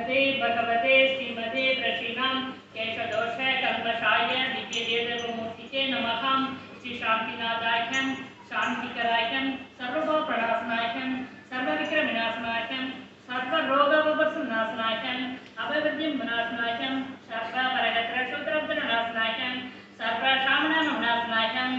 श्रीमते भगवते श्रीमते प्रशीनाम केशदोष कल्मषाय दिव्यदेवमूर्तिके नमः। श्री शांतिनाथायकं शांतिकरायकं सर्वभवप्रणाशनायकं सर्वविक्रमविनाशनायकं सर्वरोगविनाशनायकं अभयविद्यं विनाशनायकं सर्वपरगत्रशूद्रविनाशनायकं सर्वशामनविनाशनायकं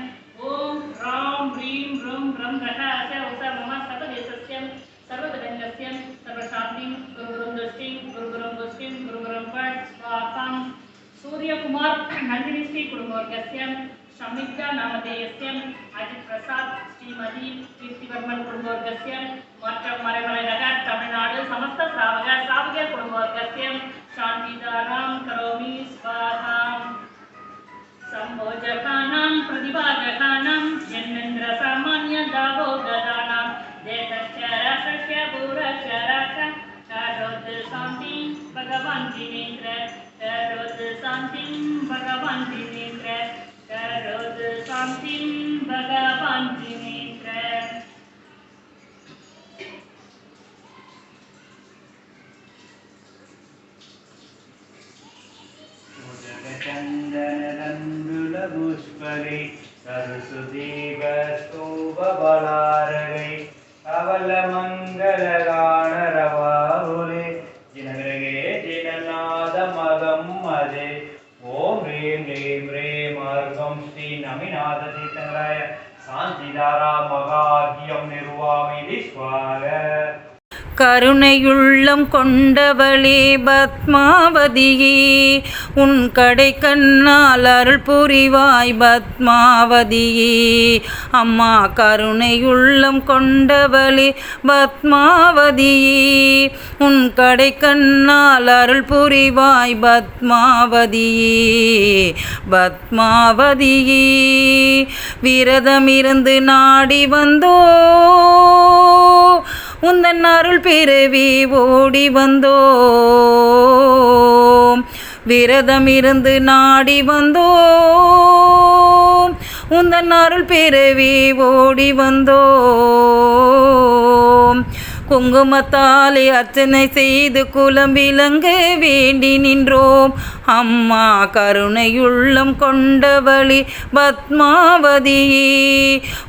ओम राम ह्रीं रुं रं रः अस उस मम सर्वदेशस्यं सर्वगङ्गस्यं सर्वशान्तिं गुरुगुरुं दृष्टिं गुरुगुरुं पुष्टिं गुरुगुरुं पठ स्वाहां सूर्यकुमार नंदिनी श्री कुटुंबवर्गस्यं संयुक्ता नामधेयस्यं अजित प्रसाद श्रीमती कीर्तिवर्मन कुटुंबवर्गस्यं மற்றும் மறைமலை நகர் தமிழ்நாடு समस्त श्रावक कुटुंबवर्गस्यं शान्तिदानं करोमि स्वाहा संभोजकानां प्रतिभाजकानां जन्मेन्द्र सामान्य दावोदराणां देशस्य भूरस्य करोत् शान्तिं भगवान् जिनेन्द्र करोत् शान्तिं भगवान् जिनेन्द्र करोत् शान्तिं भगवान् जिनेन्द्र। पुष्पले सरस्वतीवस्तुबलारगे कवलमङ्गलगानरवाहुले जिनग्रगे जिननादमगं मदे ओम ह्रीं ह्रीं ह्रीं अर्घं श्री नमिनाथ तीर्थराय शान्तिधारा मगार्घ्यं निर्वामि स्वाहा। கருணையுள்ளம் கொண்டவளே பத்மாவதியே உன் கடை கண்ணால் அருள் புரிவாய் பத்மாவதியே அம்மா கருணையுள்ளம் கொண்டவளே பத்மாவதியே உன் கடை கண்ணால் அருள் புரிவாய் பத்மாவதியே பத்மாவதியே விரதமிருந்து நாடி வந்தோ உந்தன் அருள் பிறவி ஓடி வந்தோம் விரதமிருந்து நாடி வந்தோம் உந்தன் அருள் பிறவி ஓடி வந்தோம் குங்குமத்தாலே அர்ச்சனை செய்து குலம் விளங்க வேண்டி நின்றோம் அம்மா கருணையுள்ளம் கொண்டவளே பத்மாவதியே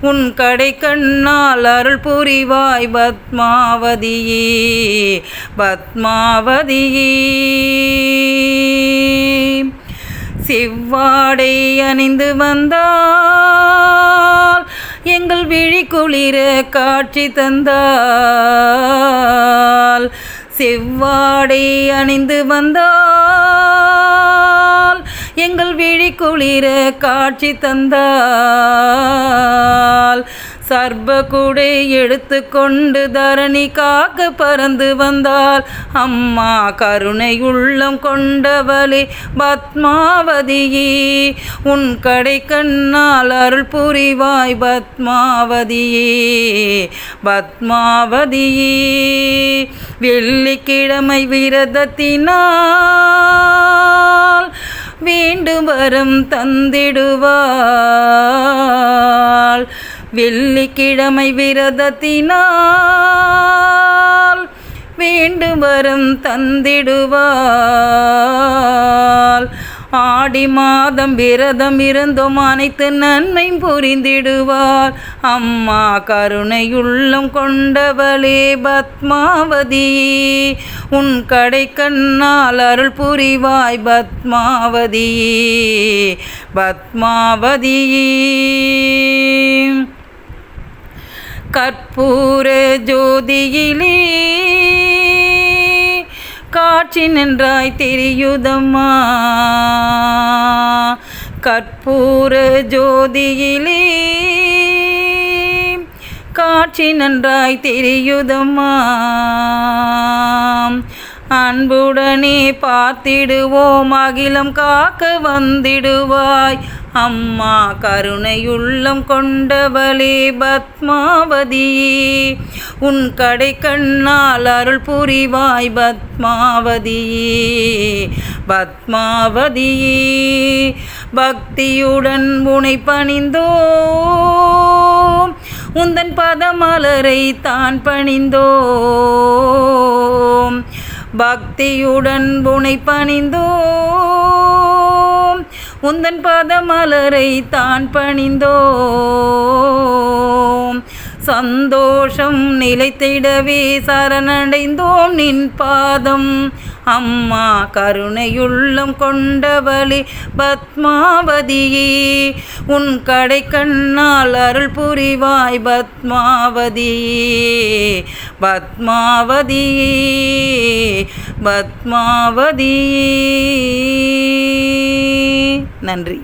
உன் கடை கண்ணால் அருள் புரிவாய் பத்மாவதியே பத்மாவதியே செவ்வாடை அணிந்து வந்தால் எங்கள் விழி குளிர காட்சி தந்தால் செவ்வாடை அணிந்து வந்தால் எங்கள் விழி குளிர காட்சி தந்தால் சர்ப குடை எடுத்து கொண்டு தரணி காக்க பறந்து வந்தால் அம்மா கருணை உள்ளம் கொண்டவளே பத்மாவதியே உன் கடை கண்ணால் அருள் புரிவாய் பத்மாவதியே பத்மாவதியே வெள்ளிக்கிழமை விரதத்தினால் வேண்டும் வரம் தந்திடுவாள் வெள்ளிக்கிழமை விரதத்தினால் வேண்டும் வரம் தந்திடுவாள் ஆடி மாதம் விரதம் இருந்தோம் அனைத்து நன்மை புரிந்திடுவார் அம்மா கருணையுள்ளம் கொண்டவளே பத்மாவதியே உன் கடை கண்ணால் அருள் புரிவாய் பத்மாவதியே பத்மாவதியே கற்பூர ஜோதியிலே காட்சி நின்றாய் தெரியுதம்மா கற்பூர ஜோதியிலே காட்சி நன்றாய் தெரியுதம்மா அன்புடனே பார்த்திடுவோம் அகிலம் காக்க வந்திடுவாய் அம்மா கருணையுள்ளம் கொண்டவளே பத்மாவதியே உன் கடை கண்ணால் அருள் புரிவாய் பத்மாவதியே பத்மாவதியே பக்தியுடன் உனை பணிந்தோம் உந்தன் பதமலரை தான் பணிந்தோம் பக்தியுடன் புனை பணிந்தோம் உந்தன் பாதமலரை தான் பணிந்தோம் சந்தோஷம் நிலைத்திடவே சரணடைந்தோம் நின் பாதம் அம்மா கருணையுள்ளம் கொண்டவளே பத்மாவதியே உன் கடை கண்ணால் அருள் புரிவாய் பத்மாவதியே பத்மாவதியே பத்மாவதியே. நன்றி.